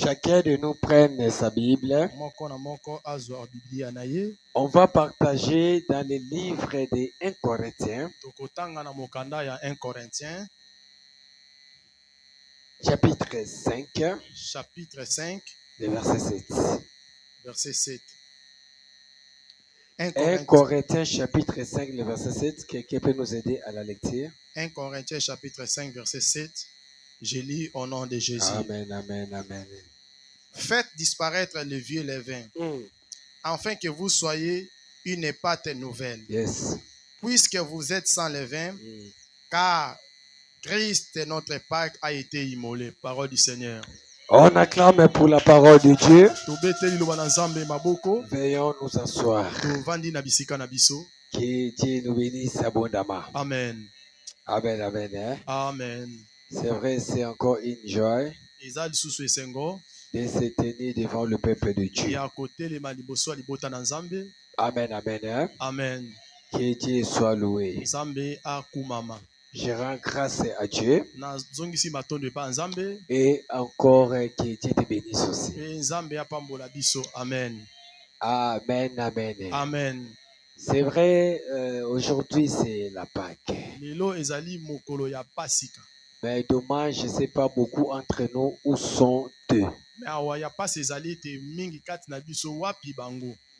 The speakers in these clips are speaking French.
chacun de nous prenne sa Bible. On va partager dans le livre des 1 Corinthiens, chapitre 5, le verset 7. Verset 7. 1 Corinthiens chapitre 5, le verset 7. Quelqu'un peut nous aider à la lecture? 1 Corinthiens chapitre 5, verset 7. Je lis au nom de Jésus. Amen, amen, amen. Faites disparaître le vieux levain, afin que vous soyez une pâte nouvelle. Yes. Puisque vous êtes sans levain, car Christ, notre Pâque, a été immolé. Parole du Seigneur. On acclame pour la parole de Dieu. Veuillons nous asseoir. Que Dieu nous bénisse abondamment. Amen. Amen, amen. Hein? Amen. C'est vrai, c'est encore une joie de se tenir devant le peuple de Dieu. Amen, amen. Hein? Amen. Que Dieu soit loué. Je rends grâce à Dieu et encore que Dieu te bénisse aussi. Amen. Amen, amen. Amen. C'est vrai, aujourd'hui c'est la Pâque. Mais dommage, je ne sais pas beaucoup entre nous où sont eux.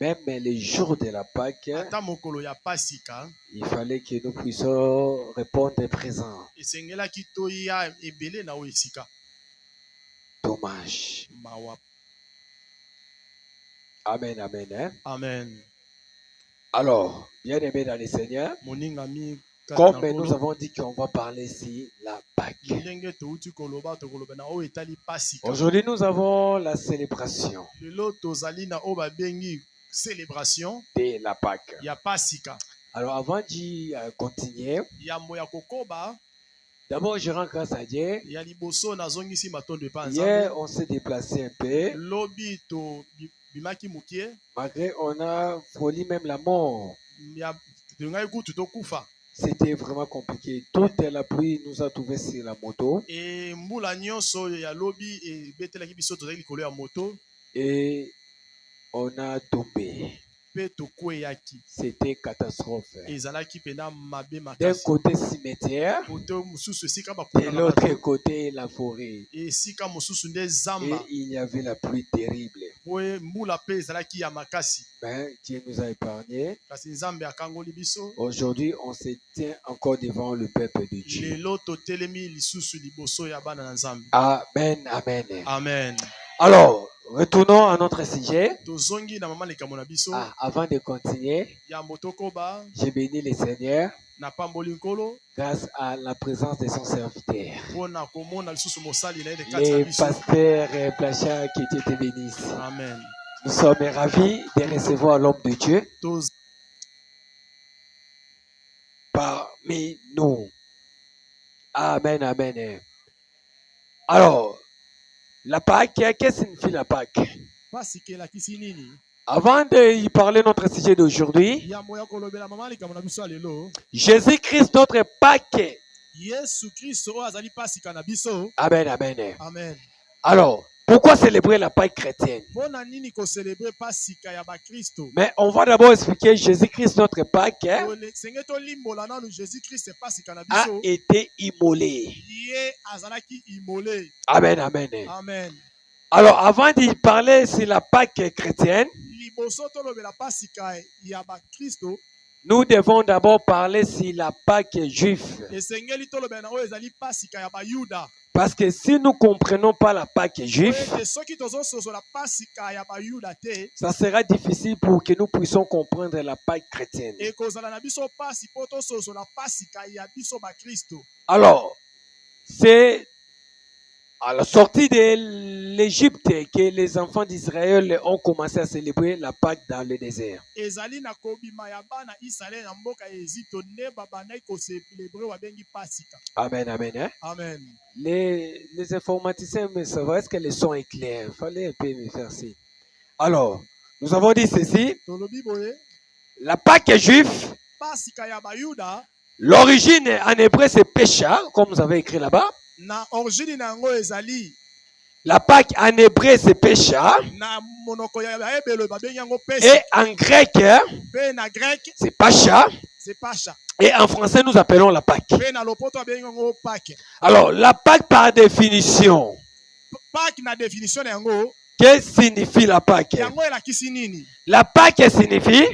Même les jours de la Pâque, il fallait que nous puissions répondre présent. Dommage. Amen, amen. Hein? Amen. Alors, bien aimé dans le Seigneur, comme nous avons dit qu'on va parler ici la Pâque. Aujourd'hui, nous avons la célébration de la Pâque. Alors, avant d'y continuer, d'abord, je rends grâce à Dieu. Hier, on s'est déplacé un peu. Malgré on a frôlé même la mort. C'était vraiment compliqué. Toute la pluie nous a trouvés sur la moto. Et on a tombé. C'était catastrophe. D'un côté cimetière, de l'autre côté la forêt. Et il y avait la pluie terrible. Mais Dieu nous a épargnés. Aujourd'hui, on se tient encore devant le peuple de Dieu. Amen, amen. Amen. Alors, retournons à notre sujet. Avant de continuer, je bénis le Seigneur grâce à la présence de son serviteur. Le pasteur Placha, qui te bénisse. Amen. Nous sommes ravis de recevoir l'homme de Dieu parmi nous. Amen, amen. Alors, la Pâque, qu'est-ce que signifie la Pâque? Avant de parler de notre sujet d'aujourd'hui, Jésus-Christ, notre Pâque. Amen, amen. Amen. Alors, pourquoi célébrer la Pâque chrétienne? Mais on va d'abord expliquer Jésus-Christ, notre Pâque, a été immolé. Amen, amen. Amen. Alors, avant d'y parler sur la Pâque chrétienne, nous devons d'abord parler sur la Pâque juive. Parce que si nous ne comprenons pas la Pâque juive, ça sera difficile pour que nous puissions comprendre la Pâque chrétienne. Alors, c'est à la sortie de l'Égypte que les enfants d'Israël ont commencé à célébrer la Pâque dans le désert. Amen, amen. Hein? Amen. Les informaticiens me savent, est-ce que le son est clair? Il fallait un peu me faire ci. Alors, nous avons dit ceci. La Pâque juive, l'origine en hébreu c'est Pécha, comme vous avez écrit là-bas. La Pâque en hébreu c'est Pesha. Et en grec c'est Pacha. Et en français nous appelons la Pâque. Alors la Pâque par définition. Qu'est-ce que signifie la Pâque? La Pâque signifie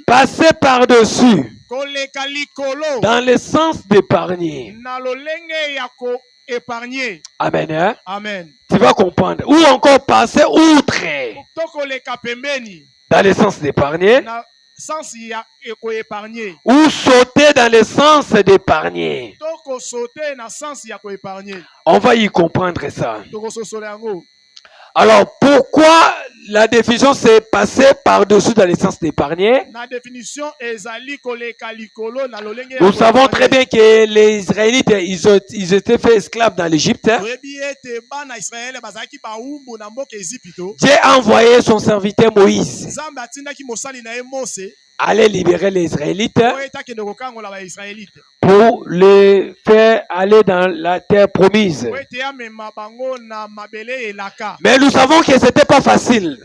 passer par-dessus, dans le sens d'épargner. Amen. Hein? Amen. Tu vas comprendre. Ou encore passer outre, dans le sens d'épargner. Ou sauter dans le sens d'épargner. On va y comprendre ça. Alors, pourquoi la définition c'est passer par-dessus dans le sens d'épargner? Nous savons très bien que les Israélites, ils étaient faits esclaves dans l'Égypte. Dieu a envoyé son serviteur Moïse aller libérer les Israélites pour les faire aller dans la terre promise. Mais nous savons que ce n'était pas facile.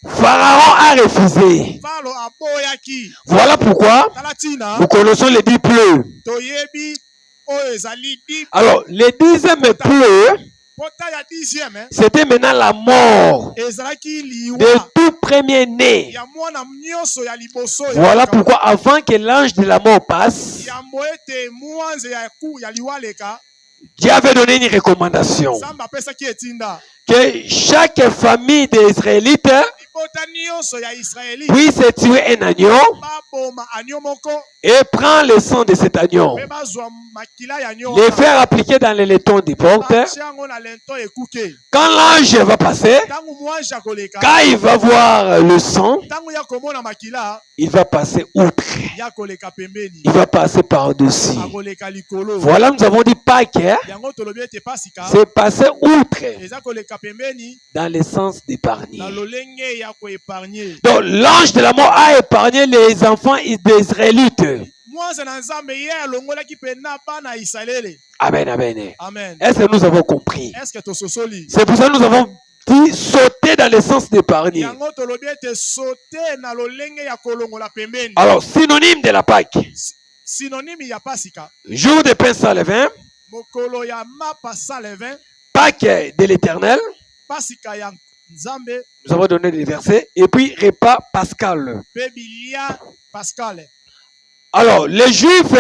Pharaon a refusé. Voilà pourquoi nous connaissons les 10 plaies. Alors, les 10e plaies, c'était maintenant la mort de tout premier-né. Voilà pourquoi avant que l'ange de la mort passe, Dieu avait donné une recommandation que chaque famille des Israélites puisse tuer un agneau et prendre le sang de cet agneau, les faire appliquer dans les laitons des portes. Quand l'ange va passer, quand il va voir le sang, il va passer outre. Il va passer par-dessus. Voilà, nous avons dit Pâques, c'est passer outre dans le sens d'épargner. Donc l'ange de la mort a épargné les enfants des Israélites. Amen, amen. Est-ce que nous avons compris? C'est pour ça que nous avons dit sauter dans le sens d'épargner. Alors, synonyme de la Pâque. Jour de pain sans levain. Pâque de l'Éternel. Nous avons donné des versets. Et puis, repas pascal. Alors, les Juifs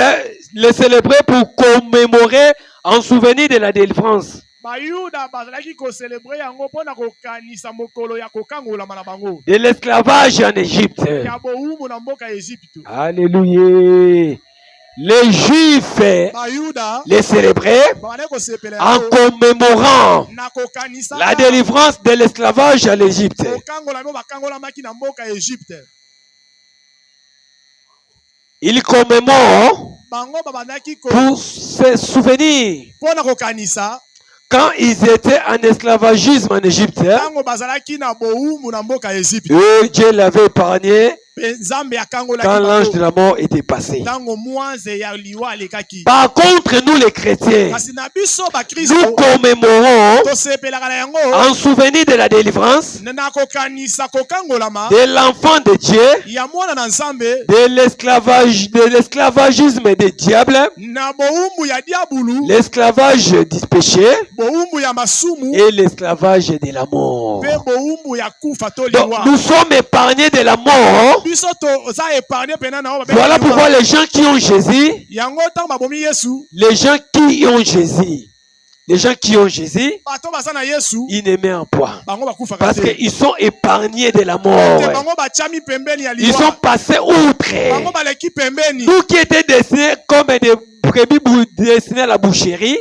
les célébraient pour commémorer en souvenir de la délivrance. De l'esclavage en Égypte. Alléluia. Les Juifs les célébraient en commémorant la délivrance de l'esclavage en Égypte. Ils commémorent pour se souvenir quand ils étaient en esclavagisme en Égypte. Dieu l'avait épargné quand l'ange de la mort était passé. Par contre, nous les chrétiens, nous commémorons en souvenir de la délivrance de l'enfant de Dieu, de l'esclavagisme des diables, l'esclavage du péché et l'esclavage de la mort. Donc, nous sommes épargnés de la mort. Voilà pourquoi les gens qui ont Jésus, ils ne meurent pas. Parce qu'ils sont épargnés de la mort. Ils sont passés outre. Nous qui étaient destinés comme des brebis destinés à la boucherie,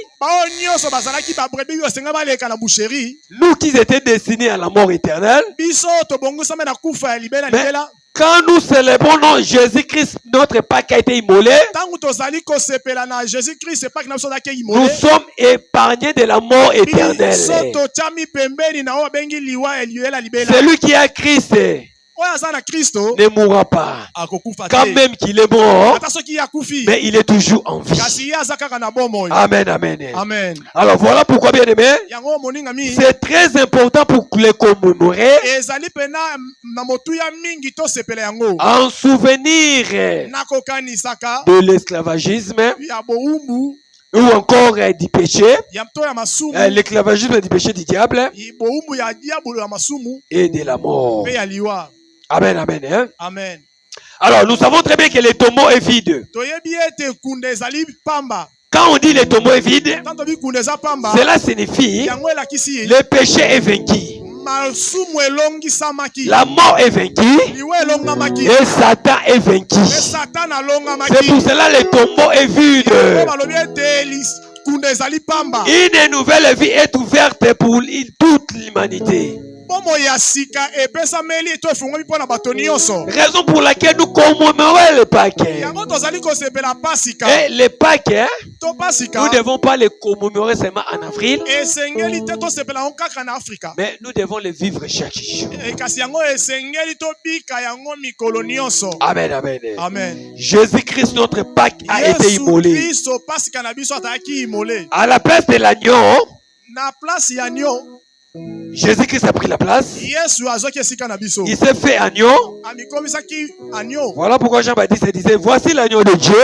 nous qui étaient destinés à la mort éternelle, mais quand nous célébrons Jésus-Christ, notre Pâque a été immolé, nous sommes épargnés de la mort éternelle. Celui qui a Christ ne mourra pas. Quand même qu'il est mort, mais il est toujours en vie. Amen, amen. Amen. Alors voilà pourquoi, bien aimé, c'est très important pour les commémorer en souvenir de l'esclavagisme ou encore du péché, l'esclavagisme du péché du diable et de la mort. Amen, amen. Hein? Amen. Alors, nous savons très bien que le tombeau est vide. Quand on dit le tombeau est vide, cela signifie le péché est vaincu. La mort est vaincue et Satan est vaincu. C'est pour cela que le tombeau est vide. Une nouvelle vie est ouverte pour toute l'humanité. Raison pour laquelle nous commémorons le Pâques. Et le Pâques, nous ne devons pas les commémorer seulement en avril, mais nous devons les vivre chaque jour. Amen, amen. Amen. Jésus-Christ, notre Pâques, a été immolé. À la place de l'agneau, Jésus-Christ a pris la place. Il s'est fait agneau. Voilà pourquoi Jean-Baptiste disait: voici l'agneau de Dieu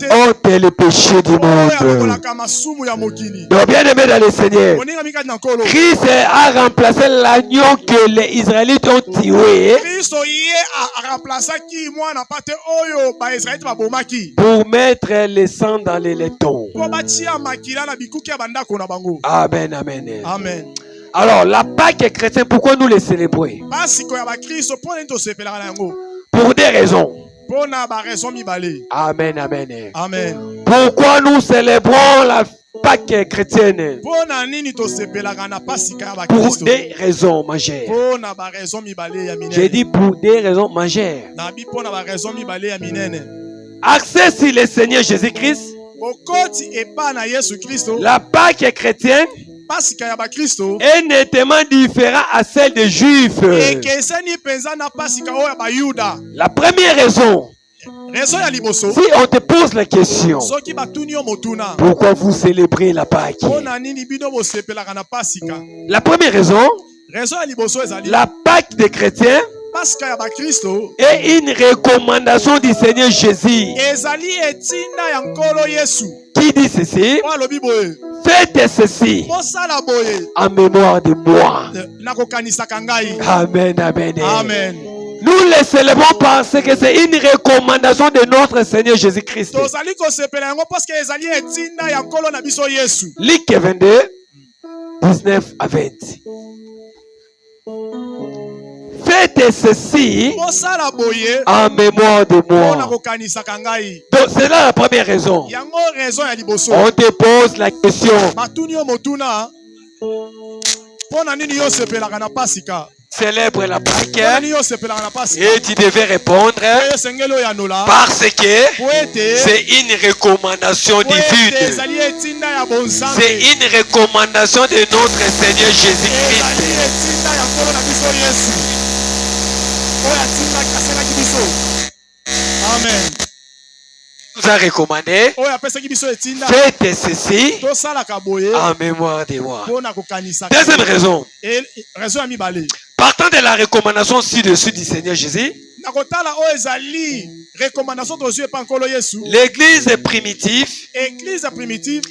qui ôte les péchés du monde. Donc, bien aimé dans le Seigneur, Christ a remplacé l'agneau que les Israélites ont tué pour mettre le sang dans les laitons. Amen, amen. Amen. Alors, la Pâque chrétienne, pourquoi nous les célébrons? Pour des raisons. Amen, amen. Amen. Pourquoi nous célébrons la Pâque chrétienne? Pour des raisons majeures. J'ai dit pour des raisons majeures. Axé sur le Seigneur Jésus-Christ, la Pâque chrétienne est nettement différente à celle des Juifs. La première raison, si on te pose la question, pourquoi vous célébrez la Pâque? La première raison, la Pâque des chrétiens est une recommandation du Seigneur Jésus qui dit ceci: faites ceci en mémoire de moi. Amen, amen. Amen. Nous les célébrons parce que c'est une recommandation de notre Seigneur Jésus-Christ. Luc 22, 19 à 20. Faites ceci en mémoire de moi. Donc c'est là la première raison. On te pose la question: célèbre la Pâque, et tu devais répondre: parce que c'est une recommandation divine. C'est une recommandation de notre Seigneur Jésus-Christ. Amen. Nous a recommandé: faites ceci en mémoire de moi. Deuxième raison, partant de la recommandation ci-dessus du Seigneur Jésus, l'église primitive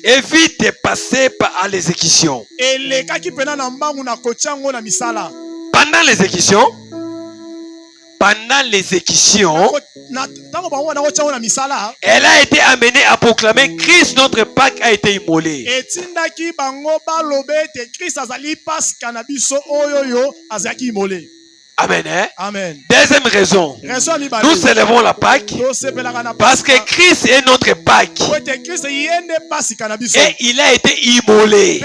évite de passer par l'exécution. Pendant l'exécution, elle a été amenée à proclamer: Christ, notre Pâque, a été immolé. Amen. Hein? Amen. Deuxième raison, nous célébrons la Pâque parce que Christ est notre Pâque et il a été immolé.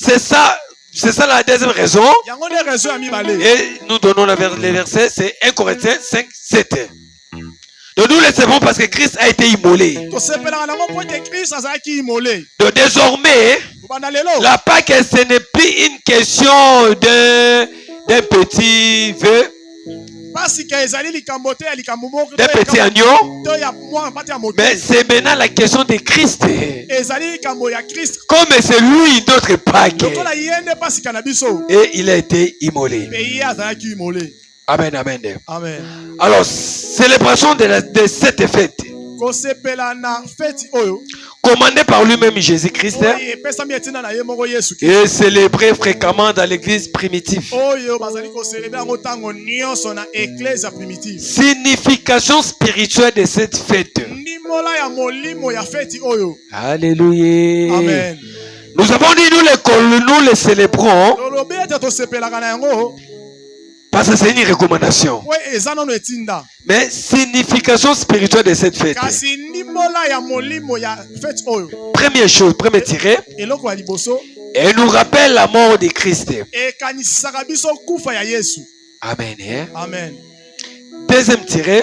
C'est ça la deuxième raison. Et nous donnons les versets, c'est 1 Corinthiens 5, 7. Donc nous le savons parce que Christ a été immolé. Donc désormais, La Pâque, ce n'est plus une question d'un petit vœu, d'un petit agneau, mais c'est maintenant la question de Christ. Comme c'est lui notre Pâque. Et il a été immolé. Amen, amen. Amen. Alors, célébration de cette fête, commandée par lui-même Jésus-Christ, et célébrée fréquemment dans l'église primitive. Signification spirituelle de cette fête. Alléluia. Amen. Nous avons dit nous les célébrons parce que c'est une recommandation. Mais signification spirituelle de cette fête. Première chose, premier tiré, elle nous rappelle la mort de Christ. Amen. Amen. Deuxième tiré,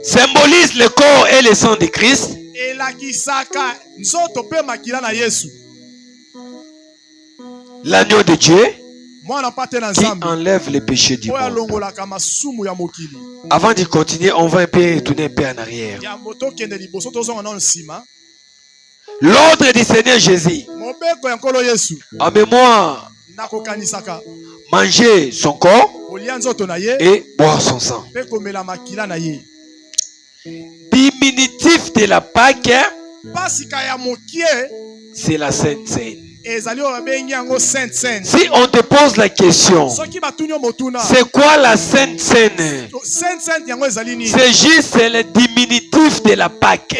symbolise le corps et le sang de Christ. L'agneau de Dieu qui enlève les péchés du monde. Avant de continuer, on va retourner un peu en arrière. L'ordre du Seigneur Jésus, en mémoire, manger son corps et boire son sang. Diminutif de la Pâque, c'est la Sainte Seine. Si on te pose la question, c'est quoi la Sainte Seine? C'est juste le diminutif de la Pâque.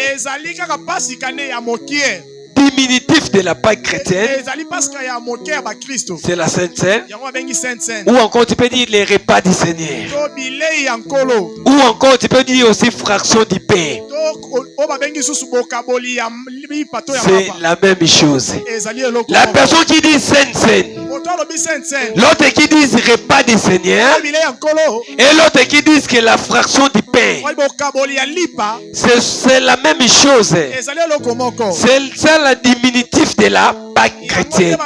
Diminutif de la Pâque chrétienne, c'est la Sainte Seine. Ou encore tu peux dire les repas du Seigneur. Ou encore tu peux dire aussi fraction du pain. C'est la même chose. La personne qui dit Sainte Seine, l'autre qui dit repas du Seigneur, et l'autre qui dit que la fraction du pain, c'est la même chose. C'est la diminutif de la Pâque chrétienne.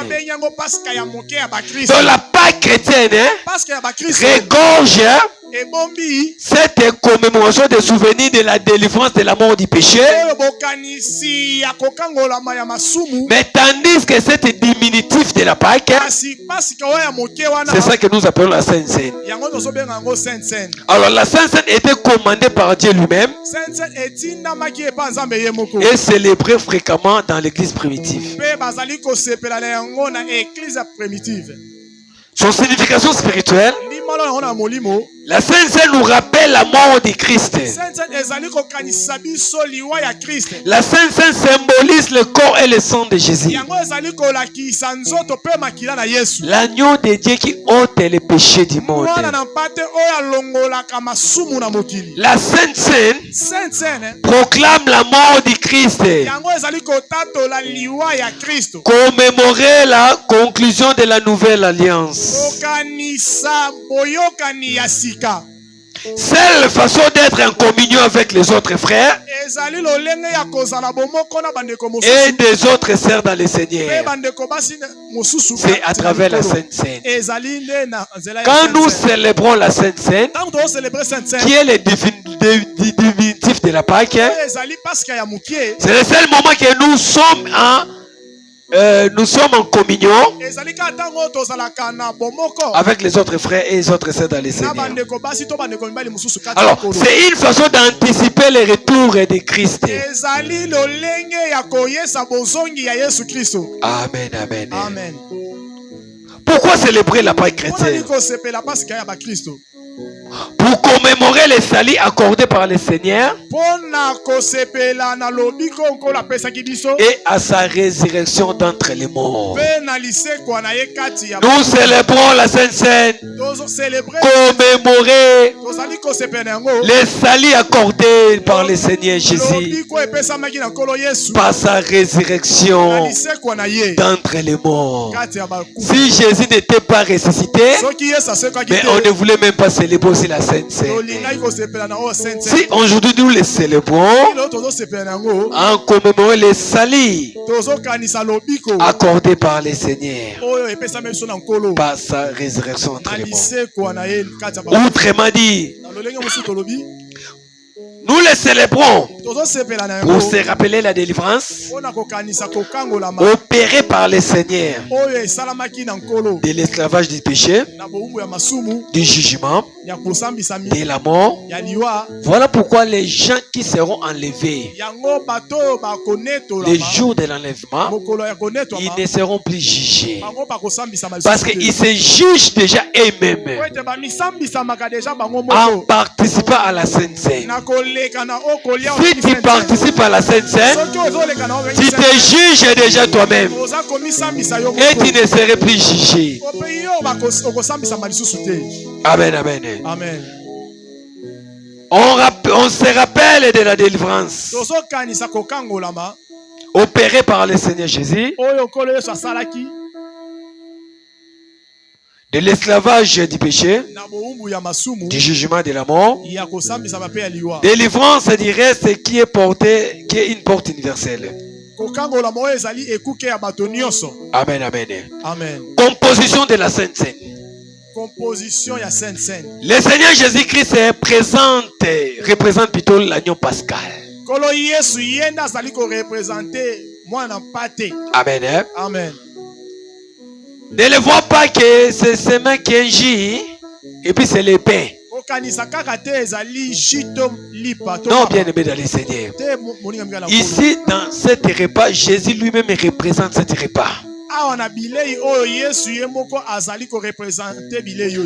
Donc la Pâque chrétienne regorge cette commémoration des souvenirs de la délivrance de la mort du péché. Mais tandis que cette diminutif de la Pâque, c'est ça que nous appelons la Sainte Seine. Alors la Sainte Seine était commandée par Dieu lui-même et célébrée fréquemment dans l'église primitive. Son signification spirituelle, la Sainte Seine nous rappelle la mort de Christ. La Sainte Seine symbolise le corps et le sang de Jésus. L'agneau de Dieu qui ôte les péchés du monde. La Sainte Seine proclame la mort de Christ. Commémorer la conclusion de la nouvelle alliance. Seule façon d'être en communion avec les autres frères et des autres sœurs dans le Seigneur, c'est à travers la Sainte Seine. Quand nous célébrons la Sainte Seine, qui est le diminutif de la Pâque, c'est le seul moment que nous sommes en communion avec les autres frères et les autres sœurs dans les Seigneurs. Alors, c'est une façon d'anticiper le retour de Christ. Amen, amen. Amen. Pourquoi célébrer la Pâque chrétienne? Pour commémorer les salis accordés par le Seigneur et à sa résurrection d'entre les morts. Nous célébrons la Sainte Seine, commémorer les salis accordés par le Seigneur Jésus par sa résurrection d'entre les morts. Si Jésus n'était pas ressuscité, mais on ne voulait même pas célébrer aussi la Sainte Seine. Si aujourd'hui nous les célébrons en commémorant les salis accordés par le Seigneur par sa résurrection. Autrement dit, nous les célébrons pour se rappeler la délivrance opérée par le Seigneur de l'esclavage du péché, du jugement, de la mort. Voilà pourquoi les gens qui seront enlevés le jour de l'enlèvement, ils ne seront plus jugés parce qu'ils se jugent déjà eux-mêmes en participant à la Sainte Seine. Si tu participes à la Sainte Seine, tu te juges déjà toi-même et tu ne serais plus jugé. Amen, amen. Amen. On se rappelle de la délivrance opérée par le Seigneur Jésus, de l'esclavage du péché, du jugement de la mort, délivrance du reste qui est porté, qui est une porte universelle. Amen, amen. Amen. Composition de la Sainte Seine. Le Seigneur Jésus-Christ représente plutôt l'agneau pascal. Amen. Amen. Ne le vois pas que c'est seulement qu'un jus et puis c'est le pain. Non, bien aimé dans le Seigneur. Ici, dans cet repas, Jésus lui-même représente cet repas.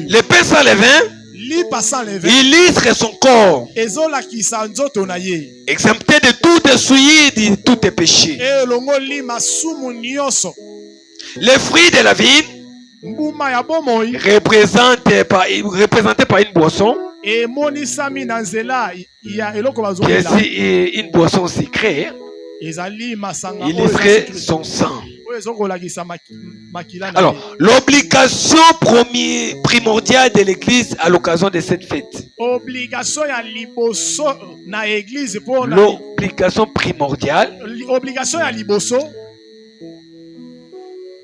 Le pain sans levain, illustre son corps, exempté de tout souillure, de tout péché. Les fruits de la vie, représentés par une boisson, qui est une boisson sucrée, illustrait son sang. Alors, l'obligation primordiale de l'Église à l'occasion de cette fête. L'obligation primordiale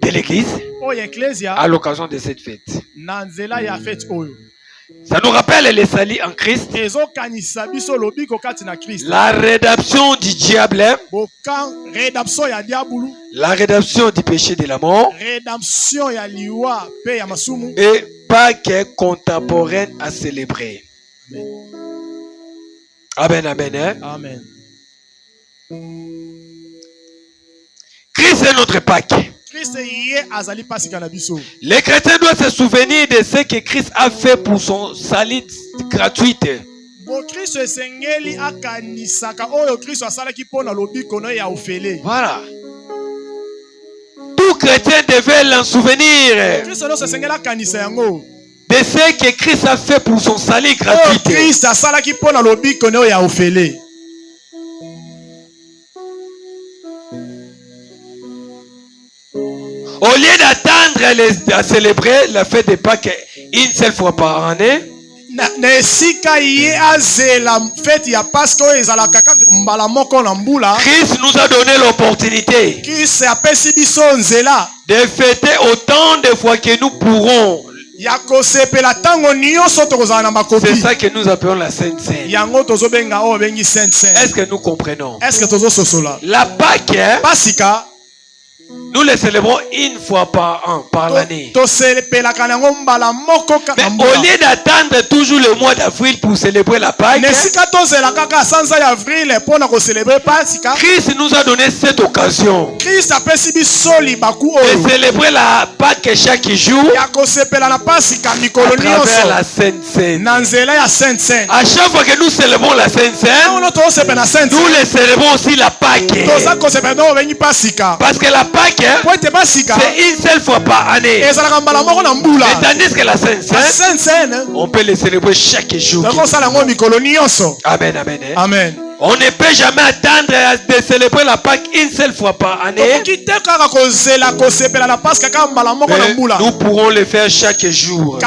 de l'Église à l'occasion de cette fête. Ça nous rappelle les salis en Christ. La rédemption du diable. La rédemption du péché de la mort. Et Pâques contemporaine à célébrer. Amen, amen. Hein? Amen. Christ est notre Pâques. Les chrétiens doivent se souvenir de ce que Christ a fait pour son salut gratuit. Voilà. Tout chrétien devait l'en souvenir de ce que Christ a fait pour son salut gratuit. Au lieu d'attendre à célébrer la fête de Pâques une seule fois par année, Christ nous a donné l'opportunité de fêter autant de fois que nous pourrons. C'est ça que nous appelons la Sainte Seine. Est-ce que nous comprenons? La Pâques, nous les célébrons une fois par an, par l'année. Mais au lieu d'attendre toujours le mois d'avril pour célébrer la Pâque, Christ nous a donné cette occasion de célébrer la Pâque chaque jour à travers la Sainte Seine. À chaque fois que nous célébrons la Sainte Seine, nous les célébrons aussi la Pâque. Parce que la Pâque, c'est une seule fois par année. Et tandis que la Sainte Seine, on peut les célébrer chaque jour. Amen, amen. Amen. On ne peut jamais attendre de célébrer la Pâque une seule fois par année. Nous pourrons le faire chaque jour.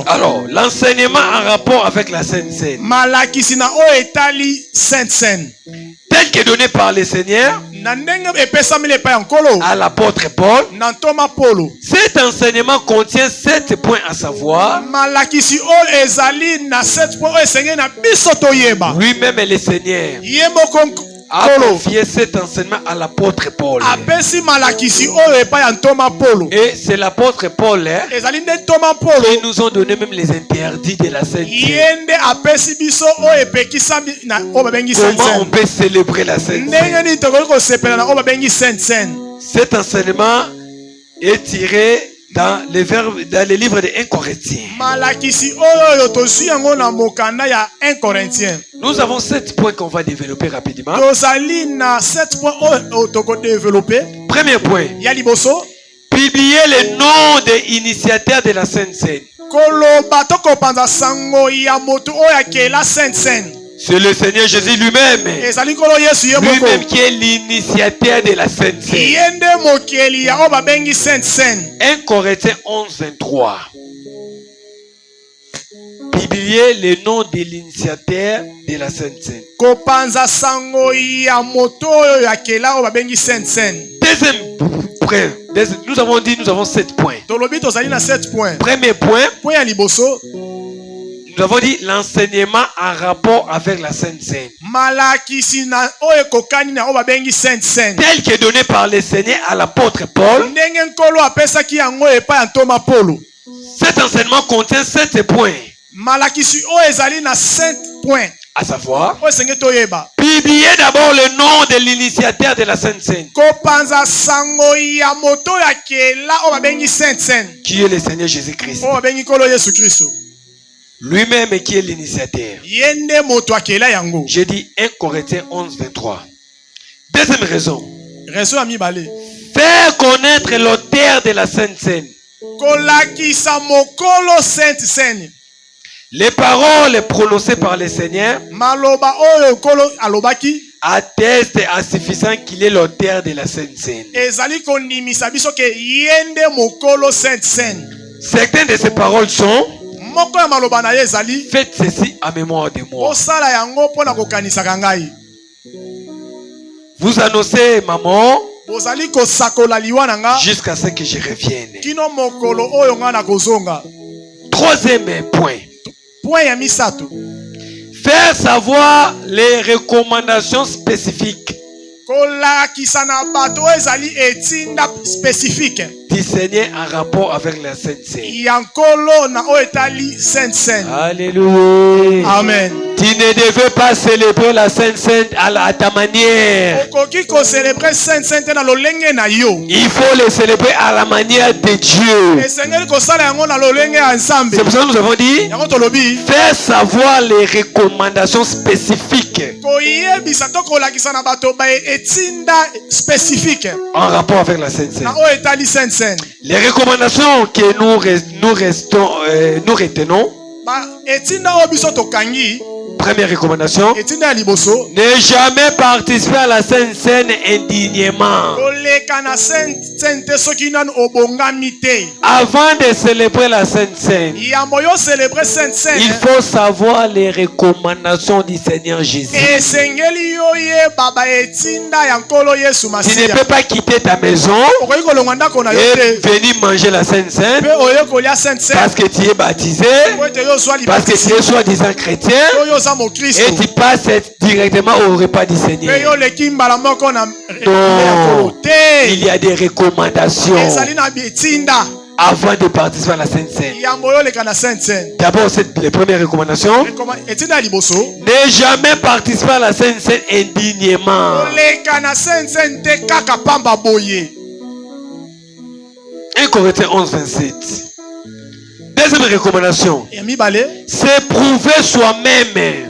Alors, l'enseignement en rapport avec la Sainte Seine, tel que donné par le Seigneur à l'apôtre Paul, cet enseignement contient 7 points à savoir. Lui-même le Seigneur a confié cet enseignement à l'apôtre Paul. Et c'est l'apôtre Paul qui nous ont donné même les interdits de la Sainte Seine. Comment on peut célébrer la Sainte Seine? Cet enseignement est tiré dans les livres de 1 Corinthiens. Nous avons 7 points qu'on va développer rapidement. Premier point. Publier le nom des initiateurs de la Sainte Seine. C'est le Seigneur Jésus lui-même. Lui-même qui est l'initiateur de la Sainte Seine. 1 Corinthiens 11, 23. Publier le nom de l'initiateur de la Sainte Seine. Deuxième point. Nous avons dit, nous avons 7 points. Premier point. Nous avons dit l'enseignement en rapport avec la Sainte Seine. Tel que donné par le Seigneur à l'apôtre Paul. Cet enseignement contient 7 points. À savoir, publier d'abord le nom de l'initiateur de la Sainte Seine, qui est le Seigneur Jésus-Christ. Lui-même qui est l'initiateur. J'ai dit 1 Corinthiens 11, 23. Deuxième raison. Faire connaître l'auteur de la Sainte Seine. Les paroles prononcées par le Seigneur attestent à suffisant qu'il est l'auteur de la Sainte Seine. Certaines de ces paroles sont: faites ceci en mémoire de moi. Vous annoncez ma mort jusqu'à ce que je revienne. Troisième point. Faire savoir les recommandations spécifiques du Seigneur en rapport avec la Sainte Seine. Alléluia. Amen. Tu ne devais pas célébrer la Sainte Seine à ta manière. Il faut le célébrer à la manière de Dieu. C'est pour ça que nous avons dit faire savoir les recommandations spécifiques en rapport avec la Sainte Seine. Les recommandations que nous retenons. Première recommandation: ne jamais participer à la Sainte Seine indignement. Avant de célébrer la Sainte Seine, il faut savoir les recommandations du Seigneur Jésus. Tu ne peux pas quitter ta maison et venir manger la Sainte Seine parce que tu es baptisé, parce que tu es soi-disant chrétien, et tu passes directement au repas du Seigneur. Non, il y a des recommandations avant de participer à la Sainte Seine. D'abord, c'est les premières recommandations. Ne jamais participer à la Sainte Seine indignement. 1 Corinthiens 11, 27. Deuxième recommandation: c'est prouver soi-même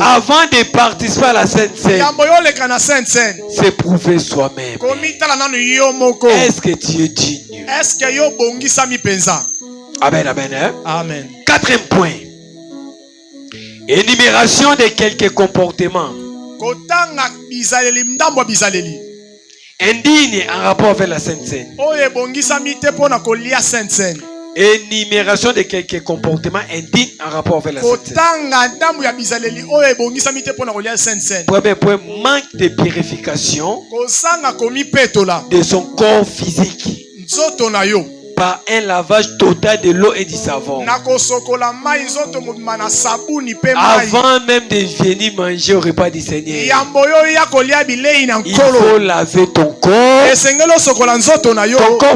avant de participer à la Sainte Seine. C'est prouver soi-même. Est-ce que tu es digne? Amen, amen. Amen. Quatrième point: Énumération de quelques comportements indignes en rapport avec la Sainte Seine. Énumération de quelques comportements indignes en rapport avec la Sainte Seine. Premier point, manque de purification de son corps physique par un lavage total de l'eau et du savon. Avant même de venir manger au repas du Seigneur, il faut laver ton corps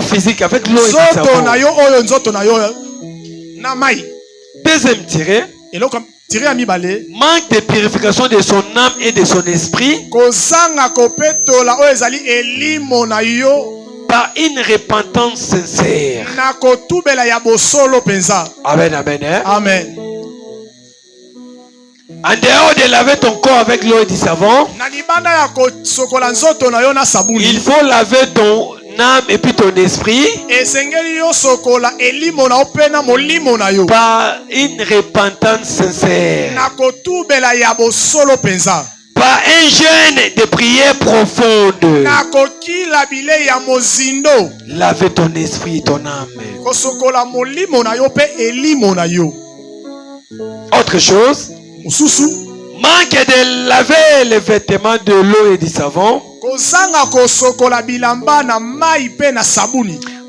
physique avec l'eau et du savon. Deuxième tiré, manque de purification de son âme et de son esprit par une repentance sincère. Amen, amen. Amen. En dehors de laver ton corps avec l'eau et du savon, il faut laver ton âme et puis ton esprit par une repentance sincère, par un jeûne de prière profonde. Laver ton esprit et ton âme. Autre chose, manque de laver les vêtements de l'eau et du savon.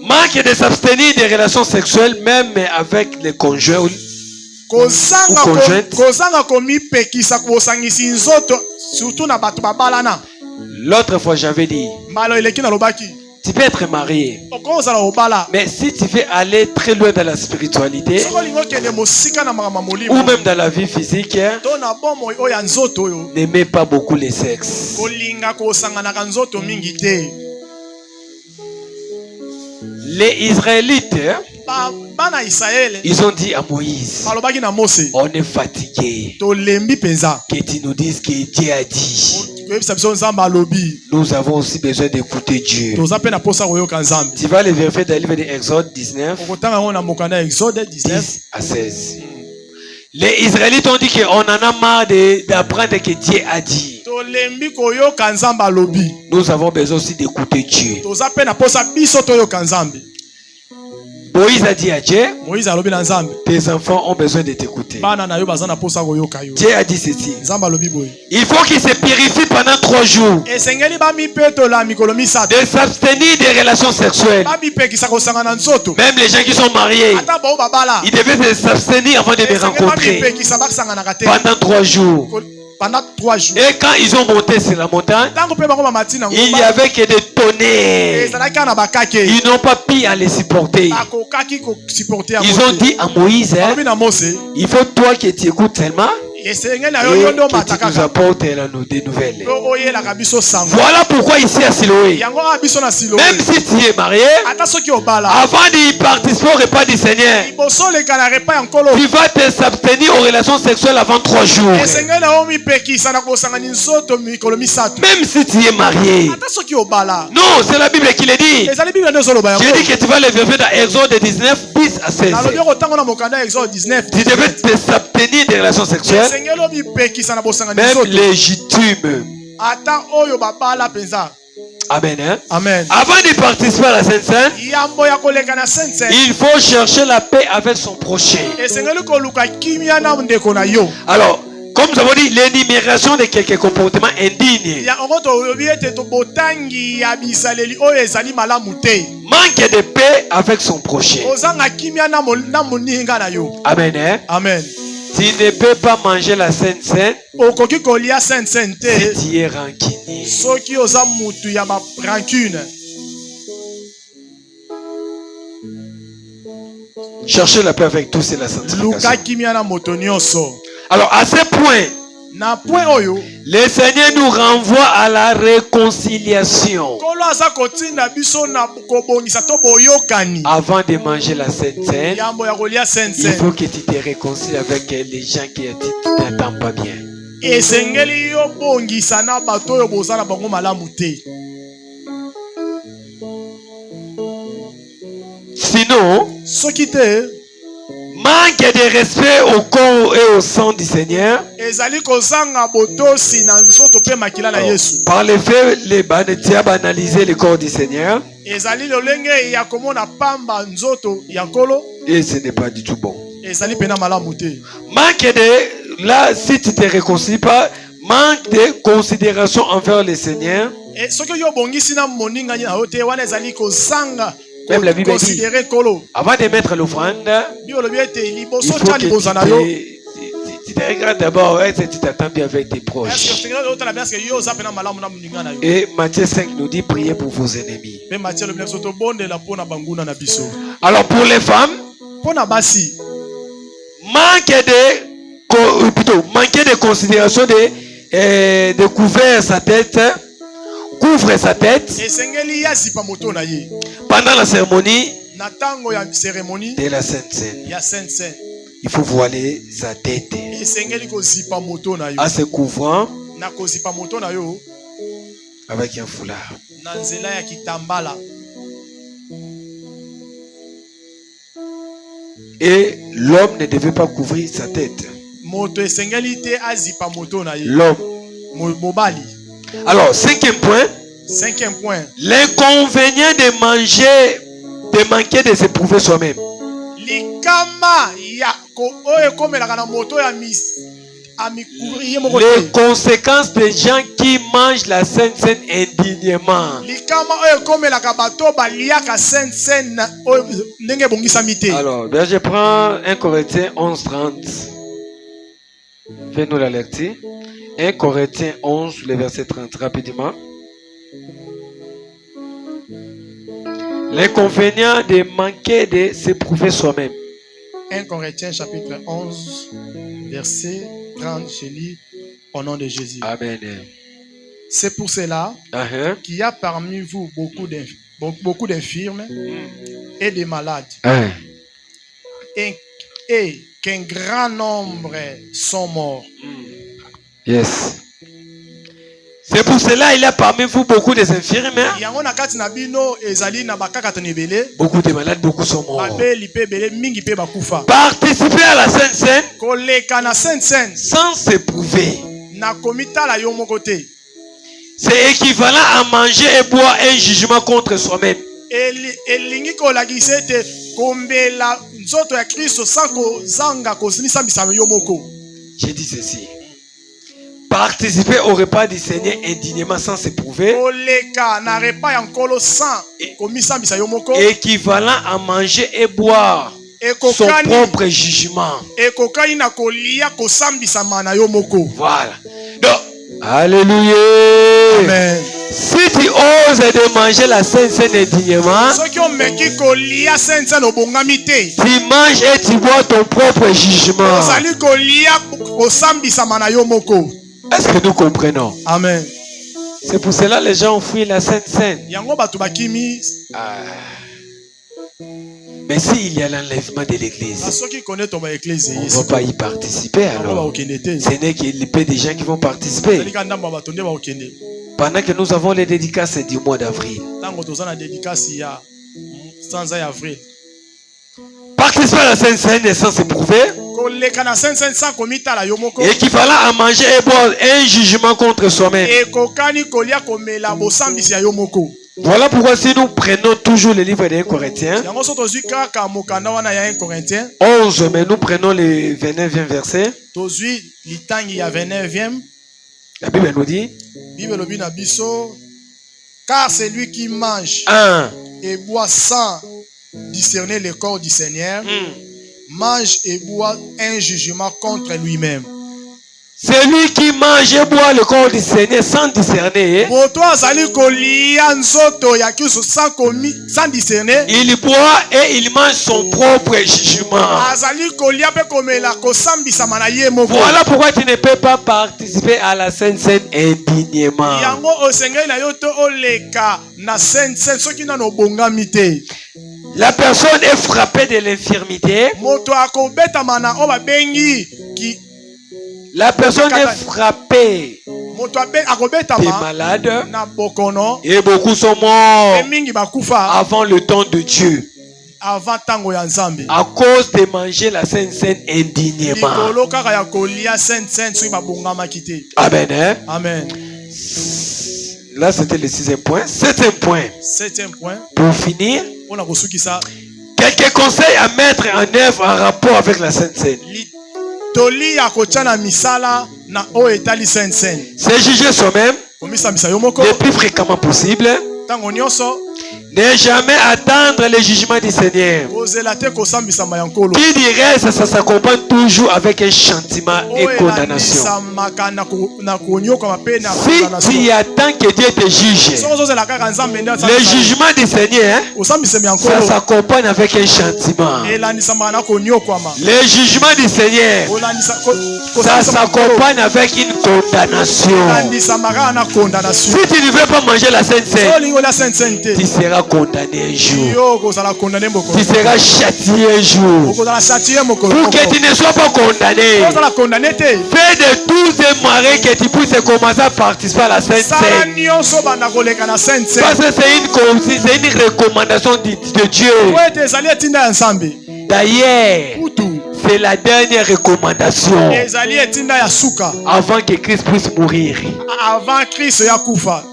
Manque de s'abstenir des relations sexuelles même avec les conjoints ou conjointes. L'autre fois j'avais dit, tu peux être marié, mais si tu veux aller très loin dans la spiritualité ou même dans la vie physique, n'aimez pas beaucoup les sexes. Les Israélites, ils ont dit à Moïse, on est fatigué que tu nous dises que Dieu a dit. Nous avons aussi besoin d'écouter Dieu. Tu vas les vérifier dans le livre d'Exode 19, 10 à 16. Les Israélites ont dit qu'on en a marre d'apprendre que Dieu a dit. Nous avons besoin aussi d'écouter Dieu. Moïse a dit à Dieu, tes enfants ont besoin de t'écouter. Dieu a dit ceci, il faut qu'ils se purifient pendant 3 jours, de s'abstenir des relations sexuelles. Même les gens qui sont mariés, ils devaient s'abstenir avant de me rencontrer pendant 3 jours. Et quand ils ont monté sur la montagne, il n'y avait que des tonnerres. Ils n'ont pas pu les supporter. Ils ont dit à Moïse, il faut toi que tu écoutes seulement et que tu nous apportes des nouvelles. Voilà pourquoi ici à Siloé, même si tu es marié, avant d'y participer au repas du Seigneur, tu vas te s'abstenir aux relations sexuelles avant 3 jours. Même si tu es marié. Non, c'est la Bible qui le dit. J'ai dit que tu vas les vérifier dans Exode 19, 10 à 16. Tu devais te s'abstenir des relations sexuelles, même légitime. Amen, hein? Amen. Avant de participer à la Sainte Seine, il faut chercher la paix avec son prochain. Alors, comme nous avons dit, l'énumération de quelques comportements indignes. Manque de paix avec son prochain. Amen, hein? Amen. Tu ne peux pas manger la Sainte Seine si tu es rancunier. Cherchez la paix avec tous, c'est la sanctification. Alors à ce point, le Seigneur nous renvoie à la réconciliation. Avant de manger la Sainte Seine, il faut que tu te réconcilies avec les gens qui ne t'entendent pas bien. Sinon, manque de respect au corps et au sang du Seigneur. Par les faits, les banetiers banaliser le corps du Seigneur. Et ce n'est pas du tout bon. Manque de, là, si tu ne te réconcilies pas, manque de considération envers le Seigneur. Même la Bible dit, avant de mettre l'offrande, il faut que tu te regardes d'abord si tu t'attends bien avec tes proches. Et Matthieu 5 nous dit, priez pour vos ennemis. Alors pour les femmes, manquer de considération de couvrir sa tête. Couvre sa tête pendant la cérémonie de la Sainte Seine. Il faut voiler sa tête en se couvrant avec un foulard. Et l'homme ne devait pas couvrir sa tête. L'homme. Alors, cinquième point. L'inconvénient de manquer de s'éprouver soi-même. Les conséquences des gens qui mangent la Sainte Seine indignement. Alors, ben je prends 1 Corinthiens 11:30. Fais-nous la lecture. 1 Corinthiens 11, le verset 30, rapidement. L'inconvénient de manquer de s'éprouver soi-même. 1 Corinthiens chapitre 11, verset 30, je lis au nom de Jésus. Amen. C'est pour cela qu'il y a parmi vous beaucoup d'infirmes et de malades. Et qu'un grand nombre sont morts. Yes. C'est pour cela il y a parmi vous beaucoup des infirmes. Beaucoup de malades, beaucoup sont morts. Participer à la Sainte Seine sans s'éprouver. C'est équivalent à manger et boire un jugement contre soi-même. J'ai dit ceci. Participer au repas du Seigneur indignement sans s'éprouver. Équivalent à manger et boire son propre jugement. Voilà. Donc, alléluia. Amen. Si tu oses de manger la Sainte Seine indignement, tu manges et tu bois ton propre jugement. Est-ce que nous comprenons? Amen. C'est pour cela que les gens ont fui la Sainte Seine. Mais s'il y a l'enlèvement de l'église, on ne va pas y participer alors. Ce n'est que le peu des gens qui vont participer. Pendant que nous avons les dédicaces du mois d'avril. Participer à la Sainte Seine sans s'éprouver. Équivalent à manger et boire un jugement contre soi-même. Voilà pourquoi si nous prenons toujours le livre des Corinthiens 11, mais nous prenons le 29e verset. La Bible nous dit, car c'est lui qui mange et boit sans discerner le corps du Seigneur, mange et boit un jugement contre lui-même. Celui qui mange et boit le corps du Seigneur sans discerner, il boit et il mange son propre jugement. Voilà pourquoi tu ne peux pas participer à la Sainte Seine indignement. La personne est frappée de l'infirmité. La personne est frappée des malades et beaucoup sont morts avant le temps de Dieu. avant tango ya Nzambe. À cause de manger la Sainte Seine indignement. Likolo kaka ya kolia Sainte Seine soki babongama kite. Amen. Hein? Amen. Là, c'était le 6e point. 7e point. 7e point. Pour finir, on a reçu ça. Quelques conseils à mettre en œuvre en rapport avec la Sainte Seine. Toli ya kochana misala na o etali Sainte Seine. C'est juger soi-même le plus fréquemment possible. Tango nyonso. Ne jamais attendre le jugement du Seigneur. Qui dirait que ça s'accompagne toujours avec un châtiment et condamnation. Si tu attends que Dieu te juge, le jugement du Seigneur, ça s'accompagne avec un châtiment. Le jugement du Seigneur, ça s'accompagne avec une condamnation. Si tu ne veux pas manger la Sainte Seine, tu seras condamné un jour. Tu seras châtié un jour. Pour que tu ne sois pas condamné, fais de tous ces moyens que tu puisses commencer à participer à la Sainte Seine. Parce que c'est une recommandation de Dieu. D'ailleurs, c'est la dernière recommandation avant que Christ puisse mourir.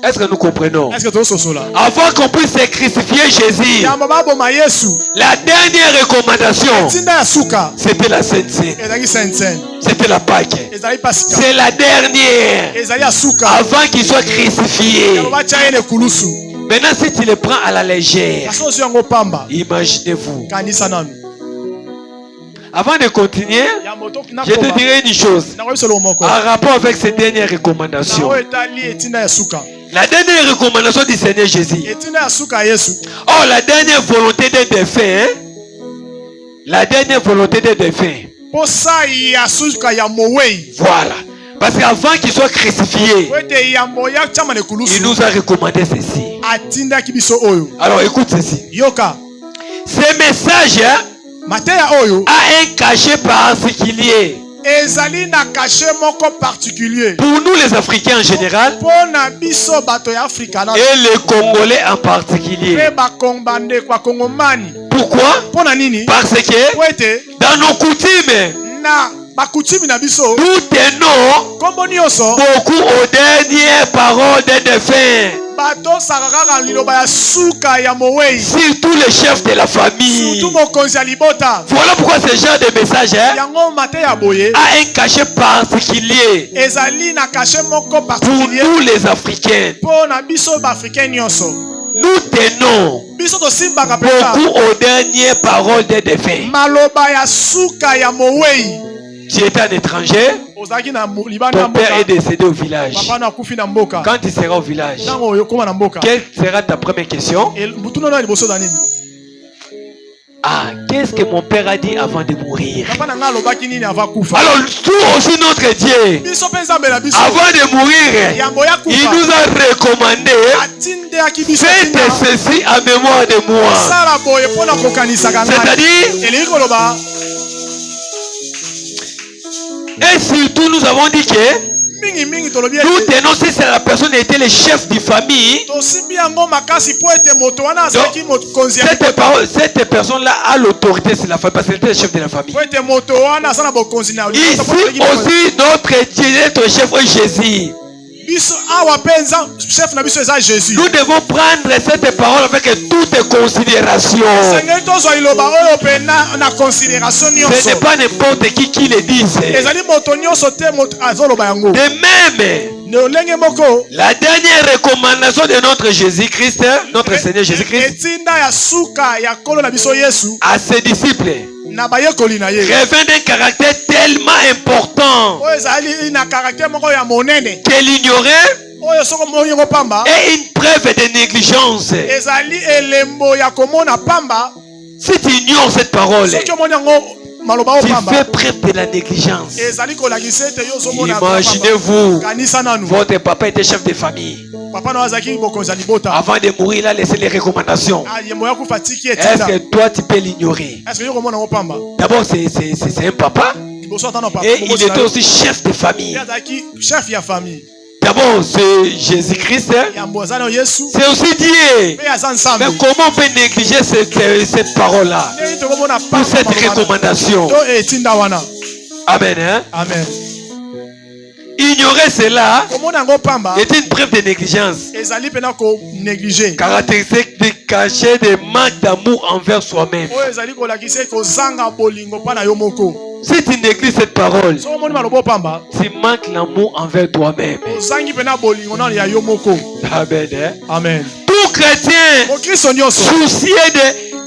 Est-ce que nous comprenons? Avant qu'on puisse se crucifier Jésus, la dernière recommandation, c'était la Sainte Seine. C'était la Pâque. C'est la dernière avant qu'il soit crucifié. Maintenant, si tu le prends à la légère, imaginez-vous. Avant de continuer, je te dirai une chose en rapport avec ces dernières recommandations. La dernière recommandation du Seigneur Jésus. Oh, la dernière volonté des défunts. La dernière volonté des défunts. Voilà. Parce qu'avant qu'il soit crucifié, il nous a recommandé ceci. Alors écoute ceci. Ce message a un cachet particulier. Pour nous les Africains en général et les Congolais en particulier. Pourquoi? Parce que dans nos coutumes, nous tenons beaucoup aux dernières paroles des défunts. Surtout les chefs de la famille. Voilà pourquoi ce genre de message a un cachet particulier pour nous les Africains. Nous tenons beaucoup aux dernières paroles des défunts. Tu étais un étranger, ton père est décédé au village. Quand tu seras au village, quelle sera ta première question? Ah, qu'est-ce que mon père a dit avant de mourir? Alors, tout aussi notre Dieu, avant de mourir, il nous a recommandé: faites ceci en mémoire de moi. C'est-à-dire, et surtout, nous avons dit que nous tenons, si la personne était le chef de famille, donc, cette personne-là a l'autorité sur la famille parce qu'elle était le chef de la famille. Ici aussi, notre Dieu, notre chef est Jésus. Nous devons prendre cette parole avec toute considération. Ce n'est pas n'importe qui le dise. De même, la dernière recommandation de notre Jésus-Christ, notre Seigneur Jésus-Christ, à ses disciples, revêt d'un caractère tellement important qu'elle ignorait est une preuve de négligence. Si tu ignores cette parole, tu fais preuve de la négligence. Imaginez-vous, votre papa était chef de famille. Avant de mourir, il a laissé les recommandations. Est-ce que toi tu peux l'ignorer? D'abord, c'est un papa. Et il était aussi chef de famille. d'abord, c'est Jésus-Christ. C'est aussi Dieu. Mais comment on peut négliger cette parole-là? Pour cette recommandation. Amen. Hein? Amen. Ignorer cela est une preuve de négligence. Caractéristique de cacher des manques d'amour envers soi-même. Si tu négliges cette parole, tu manques l'amour envers toi-même. Amen. Hein? Amen. Tout chrétien soucié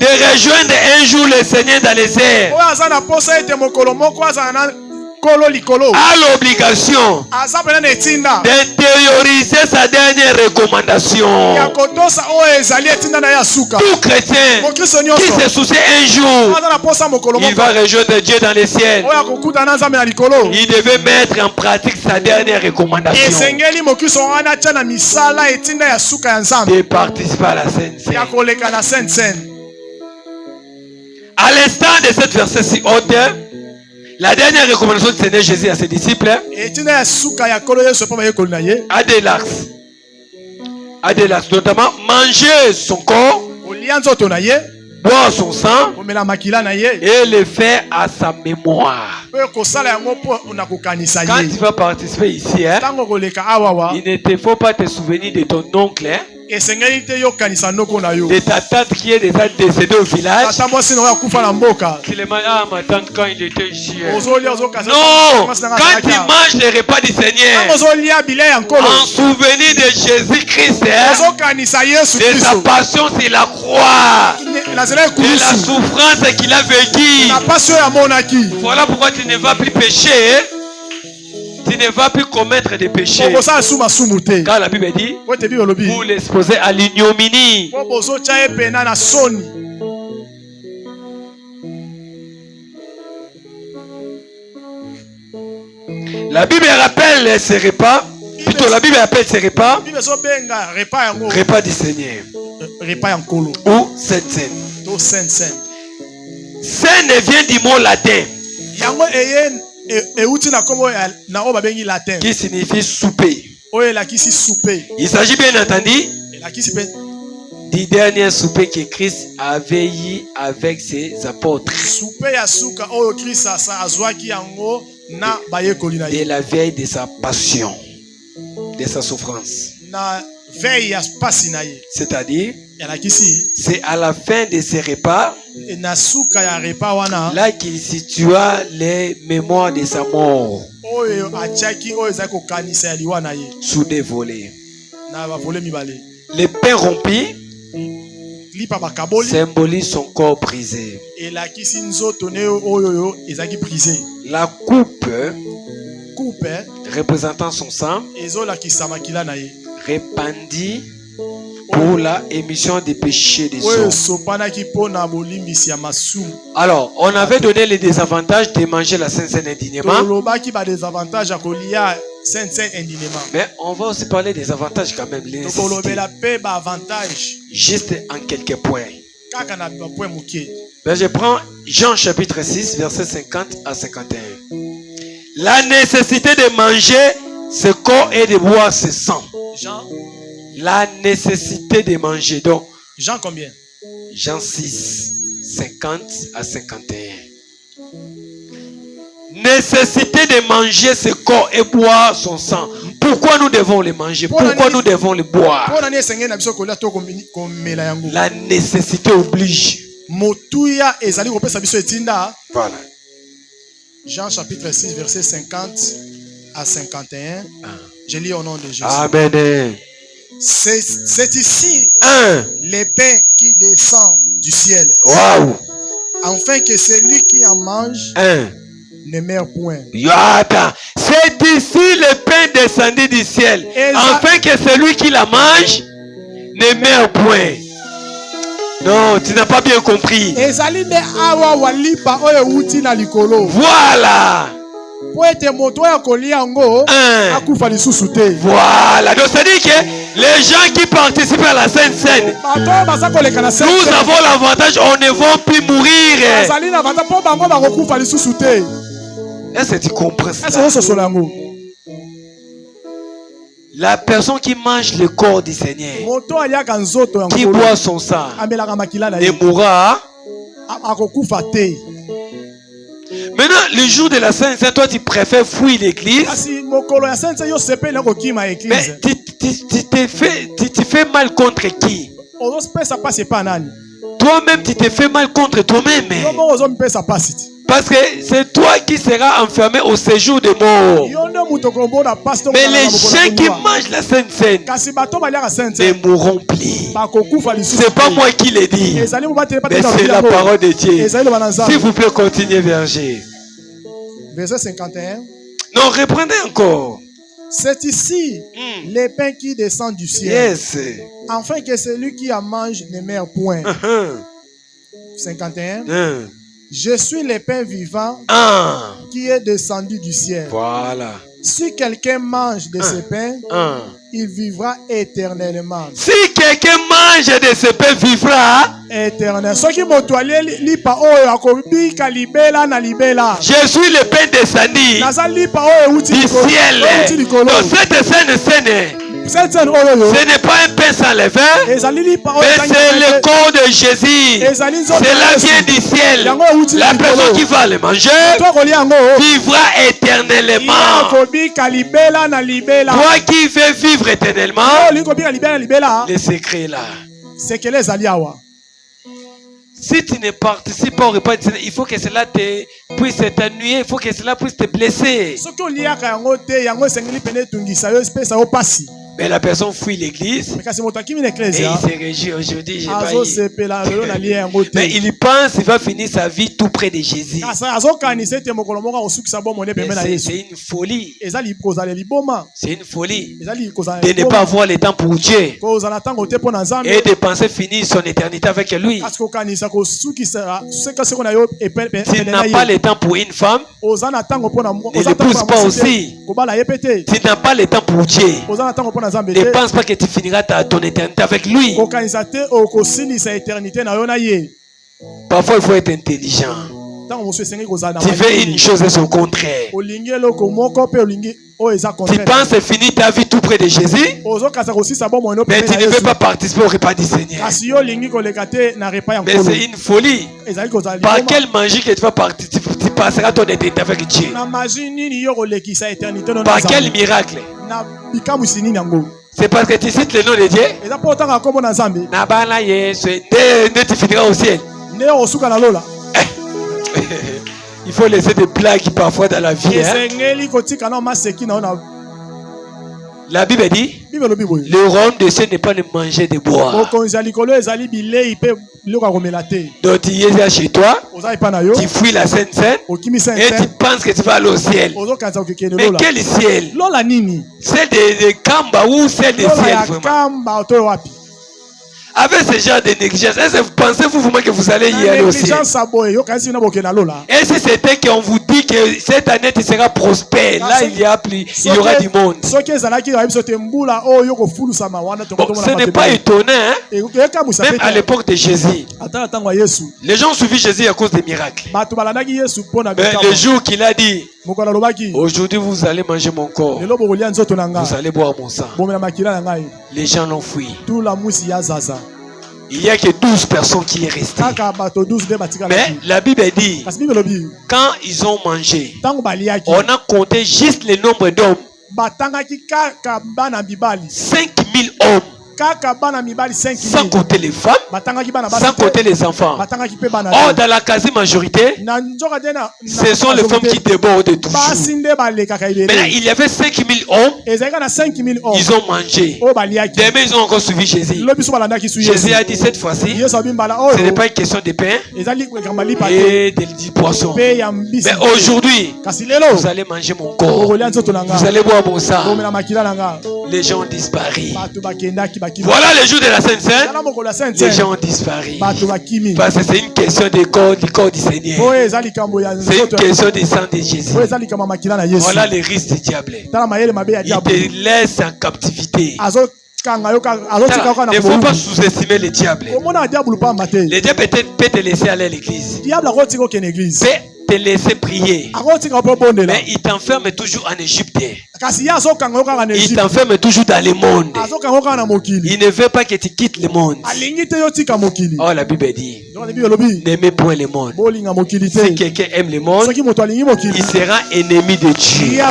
de rejoindre un jour le Seigneur dans les airs a l'obligation d'intérioriser sa dernière recommandation. Tout chrétien qui se soucie un jour, il va rejoindre Dieu dans les ciels. Il devait mettre en pratique sa dernière recommandation de participer à la Sainte Seine. À l'instant de cette verset si haute, la dernière recommandation du Seigneur Jésus à ses disciples a des axes, notamment manger son corps, boire son sang et le faire à sa mémoire. Quand tu vas participer ici, il ne te faut pas te souvenir de ton oncle, de ta tante qui est déjà décédée au village. Tu le manges, ma tante quand il était ici. Non, quand tu manges le repas du Seigneur, en souvenir de Jésus-Christ, de sa passion sur la croix, de la souffrance qu'il a vécue. Voilà pourquoi tu ne vas plus pécher. Tu ne vas plus commettre des péchés. Car la Bible dit, vous l'exposez à l'ignominie. La Bible rappelle ces repas. Plutôt la Bible appelle ces repas repas du Seigneur ou Sainte Seine. Seine vient du mot latin qui signifie souper. Il s'agit bien entendu du dernier souper que Christ avait eu avec ses apôtres. De la veille de sa passion, de sa souffrance. C'est-à-dire, c'est à la fin de ces repas là qu'il situa les mémoires de sa mort sous des volets. Les pains rompus symbolisent son corps brisé. La coupe représentant son sang répandit pour la émission des péchés des hommes. Alors, on avait donné les désavantages de manger la Sainte Seine indignement. Mais on va aussi parler des avantages quand même. Juste en quelques points. Mais je prends Jean chapitre 6, verset 50 à 51. La nécessité de manger ce corps et de boire ce sang. La nécessité de manger. Donc, Jean combien? Jean 6, 50 à 51. Nécessité de manger ce corps et boire son sang. Pourquoi nous devons le manger? Pourquoi nous devons le boire? La nécessité oblige. Voilà. Jean chapitre 6, verset 50 à 51. Je lis au nom de Jésus. Amen. C'est ici le pain qui descend du ciel. Wow. Afin que celui qui en mange ne meurt point. C'est ici le pain descendu du ciel. Afin que celui qui la mange ne meurt point. Non, tu n'as pas bien compris. Voilà. Voilà. Donc c'est-à-dire que les gens qui participent à la Sainte Seine, nous avons l'avantage, on ne va plus mourir. Est-ce que tu comprends ça? La personne qui mange le corps du Seigneur, qui boit son sang, et mourra. Maintenant, le jour de la Sainte, toi tu préfères fuir l'église. Mais tu fais mal contre qui? Toi-même, tu te fais mal contre toi-même. Parce que c'est toi qui seras enfermé au séjour des morts. Mais les gens qui mangent la Sainte Seine ne mourront plus. C'est pas moi qui l'ai dit, mais c'est la parole de Dieu. S'il vous plaît, continuez, verger. Verset 51. Non, reprenez encore. C'est ici les pains qui descendent du ciel. Yes. Afin que celui qui en mange ne meure point. 51. Je suis le pain vivant qui est descendu du ciel. Voilà. Si quelqu'un mange de ce pain, il vivra éternellement. Si quelqu'un mange de ce pain, vivra éternellement. Je suis le pain descendu du ciel. Donc cette scène, ce n'est pas un pain sans levain, mais c'est le corps de Jésus. Cela vient du ciel. La personne qui va le manger vivra éternellement. Toi qui veux vivre éternellement, le secret là. Si tu ne participes pas au repas du Seigneur, il faut que cela puisse t'ennuyer, il faut que cela puisse te blesser. Mais la personne fuit l'église et il se réjouit aujourd'hui. Mais il pense qu'il va finir sa vie tout près de Jésus. Mais c'est une folie. C'est une folie de ne pas avoir le temps pour Dieu et de penser finir son éternité avec lui. Tu n'as pas le temps pour une femme, ne l'épouse pas aussi. Tu n'as pas le temps pour Dieu. Ne pense pas que tu finiras ton éternité avec lui. Parfois, il faut être intelligent. Tu fais une chose et son contraire. Tu penses finir ta vie tout près de Jésus, mais tu ne veux pas participer au repas du Seigneur. Mais c'est une folie. Par quelle magie que tu vas participer, tu passeras ton éternité avec Dieu? Par quel miracle? C'est parce que tu cites le nom de Dieu. Tu finiras au ciel. Il faut laisser des blagues parfois dans la vie. La Bible dit, le royaume de Dieu n'est pas de manger, de boire. Donc tu es chez toi, tu fuis la Sainte Seine et tu penses que tu vas aller au ciel. Mais quel ciel? Celle de Kamba ou celle de ciel vraiment? Avec ce genre de négligence, est-ce que vous pensez vraiment que vous allez y aller au ciel? Et si c'était qu'on vous dit que cette année tu seras prospère, là il y aura du monde. Bon, ce n'est pas étonnant, hein? Même à l'époque de Jésus, les gens ont suivi Jésus à cause des miracles. Mais le jour qu'il a dit, aujourd'hui vous allez manger mon corps, vous allez boire mon sang, les gens l'ont fui. Il n'y a que 12 personnes qui sont restées. Mais la Bible dit, quand ils ont mangé, on a compté juste le nombre d'hommes. 5000 hommes. Sans compter les femmes, sans compter les enfants. Or, dans la quasi-majorité, ce sont les femmes qui débordent toujours. Maintenant, il y avait 5000 hommes. Ils ont mangé. Demain, ils ont encore suivi Jésus. Jésus a dit cette fois-ci, ce n'est pas une question de pain et de poisson. Mais aujourd'hui, vous allez manger mon corps. Vous allez boire mon sang. Les gens ont disparu. Voilà le jour de la Sainte Seine. Les gens ont disparu. Parce que c'est une question du corps du Seigneur. C'est une question du sang de Jésus. Voilà les risques du diable. Il te laisse en captivité. Ne faut pas sous-estimer le diable. Le diable peut te laisser aller à l'église. Peut te laisser prier. Mais il t'enferme toujours en Égypte. Il t'enferme toujours dans le monde. Il ne veut pas que tu quittes le monde. Oh, la Bible dit, n'aimez point le monde. Si quelqu'un aime le monde, il sera ennemi de Dieu.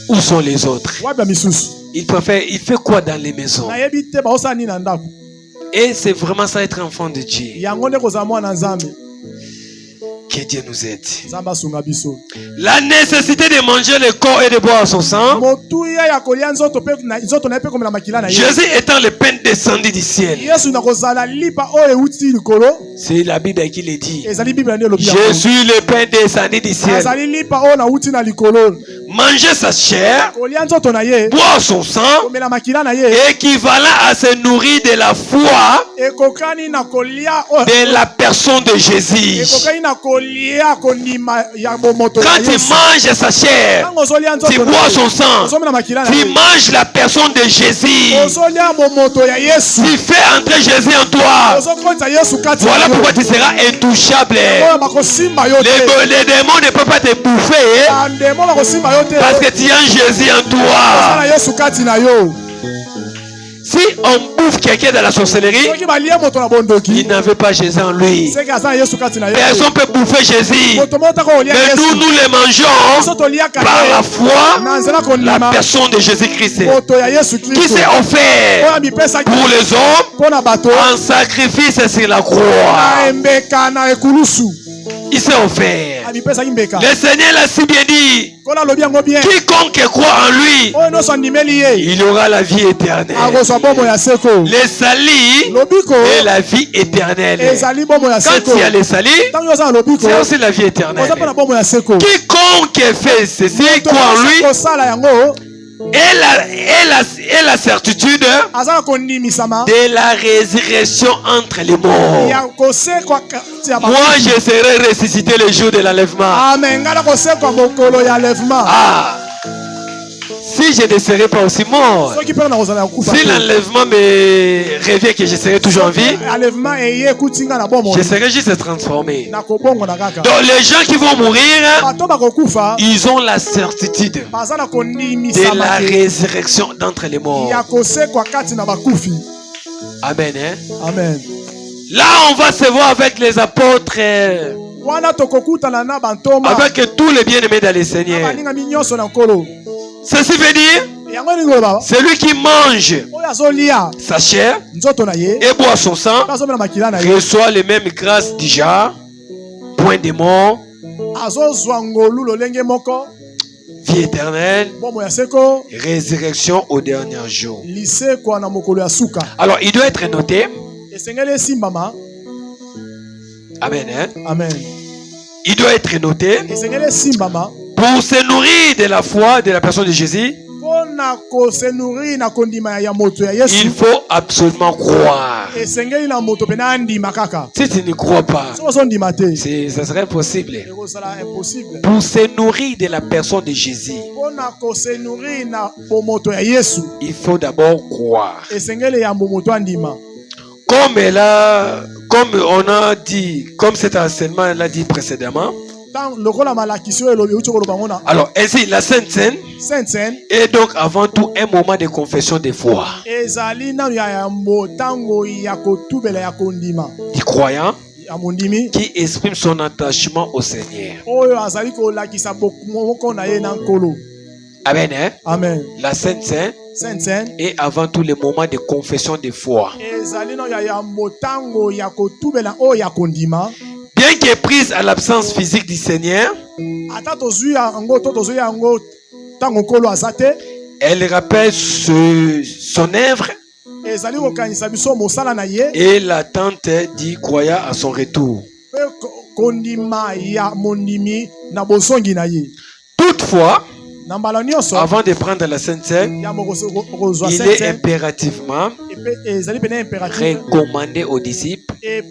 Où sont les autres? Il fait quoi dans les maisons? Et c'est vraiment ça être enfant de Dieu. Que Dieu nous aide. La nécessité de manger le corps et de boire son sang. Jésus étant le pain descendu du ciel. C'est la Bible qui le dit. Je suis le pain descendu du ciel. Manger sa chair, boire son sang, équivalent à se nourrir de la foi de la personne de Jésus. Quand tu manges sa chair, tu bois son sang, tu manges la personne de Jésus, tu fais entrer Jésus en toi. Voilà pourquoi tu seras intouchable. Les démons ne peuvent pas te bouffer parce que tu as Jésus en toi. Si on bouffe quelqu'un dans la sorcellerie, il n'avait pas Jésus en lui. Personne ne peut bouffer Jésus. Mais nous le mangeons par la foi, la personne de Jésus-Christ, qui s'est offert pour les hommes en sacrifice sur la croix. Il s'est offert. Le Seigneur l'a si bien dit. Quiconque croit en lui, il aura la vie éternelle. Le salut et la vie éternelle. Quand il y a le salut, c'est aussi la vie éternelle. Quiconque fait ceci, croit en lui, et la certitude de la résurrection entre les morts. Moi, je serai ressuscité le jour de l'enlèvement. Ah. Si je ne serai pas aussi mort, si l'enlèvement me revient que je serai toujours en vie, je serai juste transformé. Donc les gens qui vont mourir, ils ont la certitude de la résurrection d'entre les morts. Amen. Hein? Amen. Là, on va se voir avec les apôtres, avec tous les bien-aimés dans le Seigneur. Ceci veut dire, celui qui mange sa chair et boit son sang reçoit les mêmes grâces déjà, point de mort, vie éternelle, résurrection au dernier jour. Alors, il doit être noté. Amen. Hein? Amen. Il doit être noté. Pour se nourrir de la foi de la personne de Jésus, il faut absolument croire. Si tu ne crois pas, ça serait impossible. Pour se nourrir de la personne de Jésus, il faut d'abord croire. Comme on a dit, comme cet enseignement l'a dit précédemment. Alors, ainsi, la Sainte Seine est donc avant tout un moment de confession de foi. Du croyant qui exprime son attachement au Seigneur. Amen. Hein? Amen. La Sainte Seine est avant tout le moment de confession de foi. Bien que prise à l'absence physique du Seigneur, elle rappelle son œuvre et l'attente du croyant à son retour. Toutefois, avant de prendre la Sainte Seine, il est impérativement recommandé aux disciples de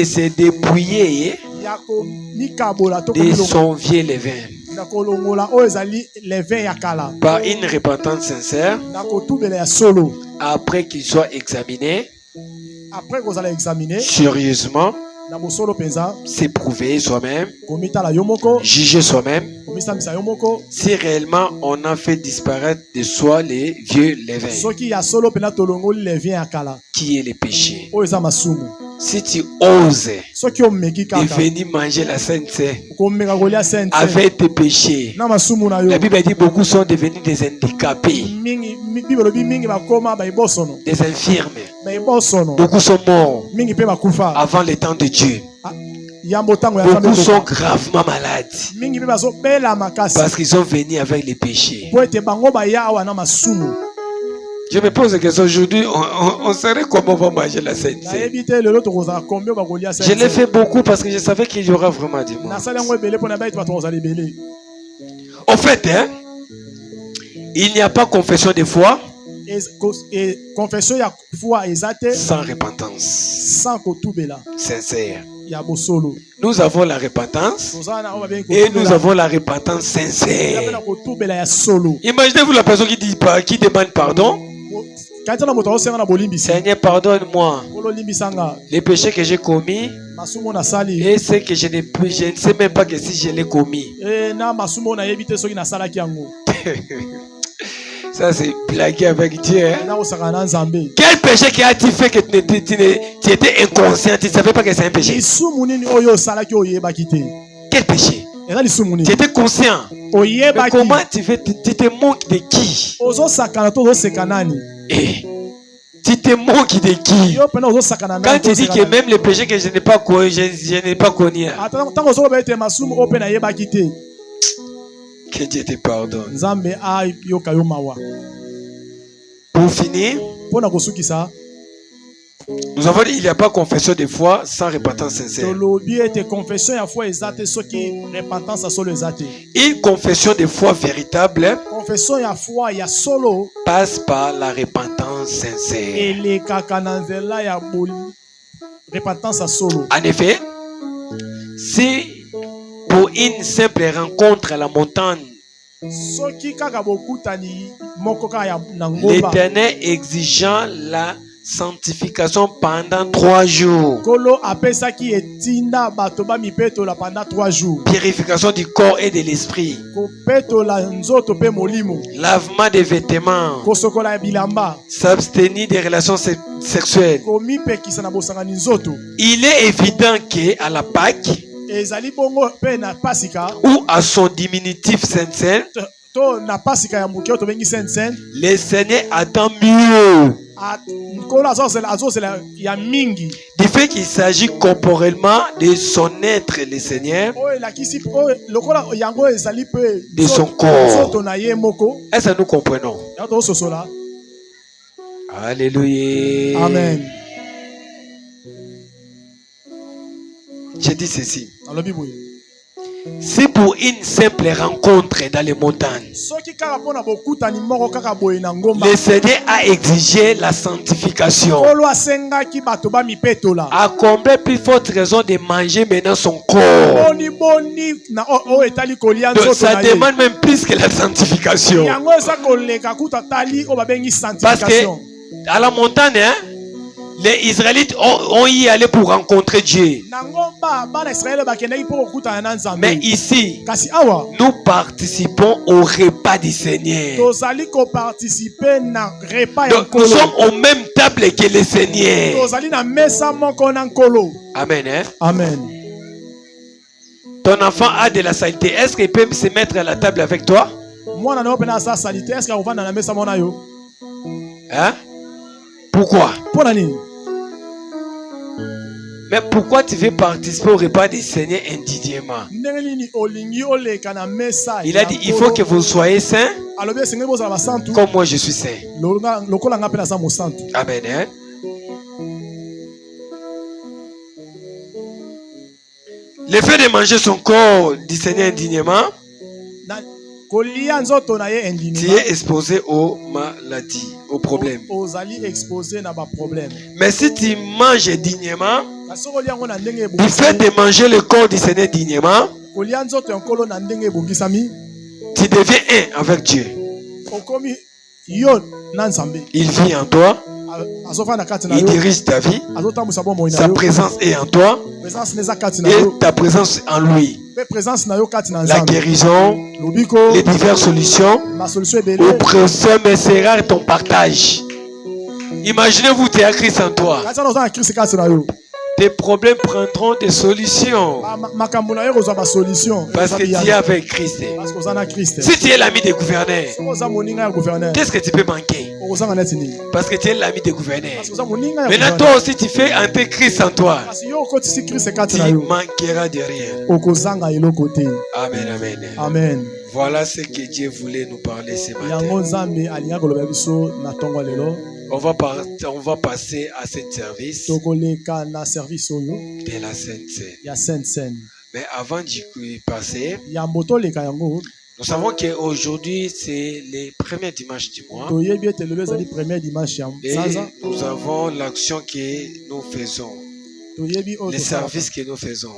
se dépouiller de son vieux levain par une repentance sincère après qu'il soit examiné sérieusement, s'éprouver soi-même, juger soi-même, si réellement on a fait disparaître de soi les vieux levains. Qui est le péché? Si tu oses venir manger la sainte avec tes péchés, la Bible dit beaucoup sont devenus des handicapés, des infirmes. Beaucoup sont morts avant le temps de Dieu. Beaucoup sont gravement malades parce qu'ils sont venus avec les péchés. Je me pose la question aujourd'hui, on saurait comment on va manger la sainte. Je l'ai fait beaucoup parce que je savais qu'il y aura vraiment du monde. En fait, il n'y a pas confession de foi sans repentance sincère. Nous avons la repentance et nous avons la repentance sincère. Imaginez-vous la personne qui demande pardon. Seigneur, pardonne-moi les péchés que j'ai commis et ce que je ne sais même pas que si je l'ai commis. Ça c'est blaguer avec Dieu. Quel péché as-tu fait que tu étais inconscient, tu ne savais pas que c'est un péché? Quel péché? Tu étais conscient. Mais comment tu te manques de qui? Tu te manques de qui? Quand tu dis que même les péchés que je n'ai pas connus, que Dieu te pardonne. Pour finir, nous avons dit qu'il n'y a pas confession de foi sans repentance sincère. Une confession de foi véritable passe par la repentance sincère. En effet, si pour une simple rencontre à la montagne, l'Éternel exigeant la sanctification pendant 3 jours, purification du corps et de l'esprit, lavement des vêtements, s'abstenir des relations sexuelles, il est évident qu'à la Pâque ou à son diminutif Saint-Saint, le Seigneur attend mieux du fait qu'il s'agit corporellement de son être, le Seigneur, de son corps. Est-ce que nous comprenons? Alléluia. Amen. J'ai dit ceci. C'est pour une simple rencontre dans les montagnes, le Seigneur a exigé la sanctification. À combien plus forte raison de manger maintenant son corps? Donc ça demande même plus que la sanctification. Parce que à la montagne, les Israélites ont y allé pour rencontrer Dieu. Mais ici, nous participons au repas du Seigneur. Donc, nous sommes aux mêmes tables que le Seigneur. Amen. Hein? Amen. Ton enfant a de la saleté. Est-ce qu'il peut se mettre à la table avec toi? Hein? Pourquoi? Mais pourquoi tu veux participer au repas du Seigneur indignement? Il a dit, il faut que vous soyez saints comme moi je suis saint. Amen. Hein? Le fait de manger son corps du Seigneur indignement, tu es exposé aux maladies, aux problèmes. Mais si tu manges dignement, du fait de manger le corps du Seigneur dignement, tu deviens un avec Dieu. Il vit en toi Il dirige ta vie. Sa présence est en toi. Et ta présence en lui. La guérison, les diverses solutions, oppression, mais c'est rare ton partage. Imaginez-vous, tu es à Christ en toi. Tes problèmes prendront des solutions. Parce que tu es avec Christ. Si tu es l'ami des gouverneurs, qu'est-ce que tu peux manquer? Parce que tu es l'ami des gouverneurs. Maintenant, toi aussi, tu fais entrer Christ en toi. Tu manqueras de rien. Amen, amen. Amen. Voilà ce que Dieu voulait nous parler ce matin. On va passer à ce service de la Sainte Seine. Mais avant d'y passer, nous savons qu'aujourd'hui, c'est le premier dimanche du mois. Et nous avons l'action que nous faisons. Les services que nous faisons.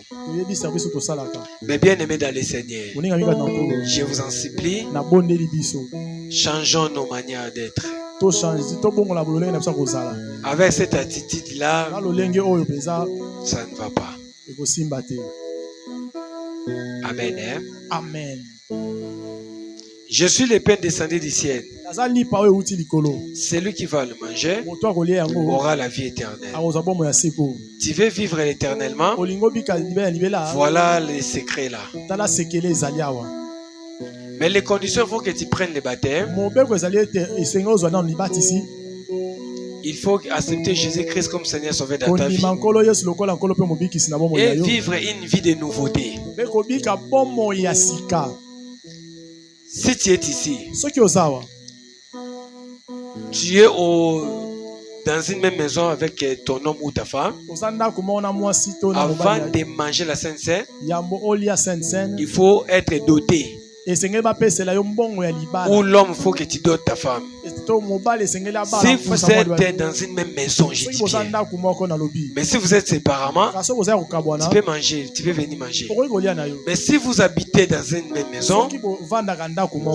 Mais bien aimés dans le Seigneur, je vous en supplie, changeons nos manières d'être. Avec cette attitude-là, ça ne va pas. Amen. Hein? Amen. Je suis le pain descendu du ciel. Celui qui va le manger aura la vie éternelle. Tu veux vivre éternellement? Voilà les secrets là. Mais les conditions font que tu prennes le baptême. Il faut accepter Jésus-Christ comme Seigneur Sauveur dans ta vie. Et vivre une vie de nouveauté. Si tu es ici, tu es dans une même maison avec ton homme ou ta femme, avant de manger la Sainte Seine, il faut être doté. Ou l'homme, faut que tu dotes ta femme. Si vous êtes dans une même maison, je dis bien. Mais si vous êtes séparément, tu peux manger, tu peux venir manger. Mais si vous habitez dans une même maison,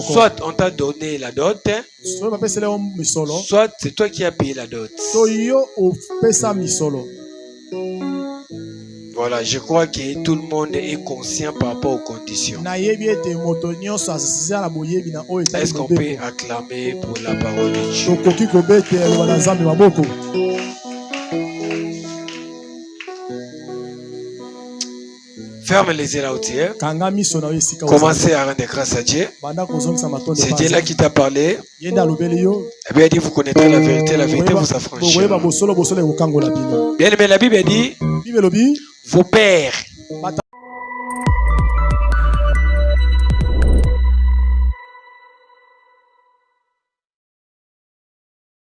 soit on t'a donné la dot, soit c'est toi qui as payé la dot. Voilà, je crois que tout le monde est conscient par rapport aux conditions. Est-ce qu'on peut acclamer pour la parole de Dieu? Ferme les yeux là où tu es. Commencez à rendre grâce à Dieu. C'est Dieu là qui t'a parlé. Eh bien, il dit, vous connaîtrez la vérité vous affranchira. Bien aimé, la Bible dit, vos pères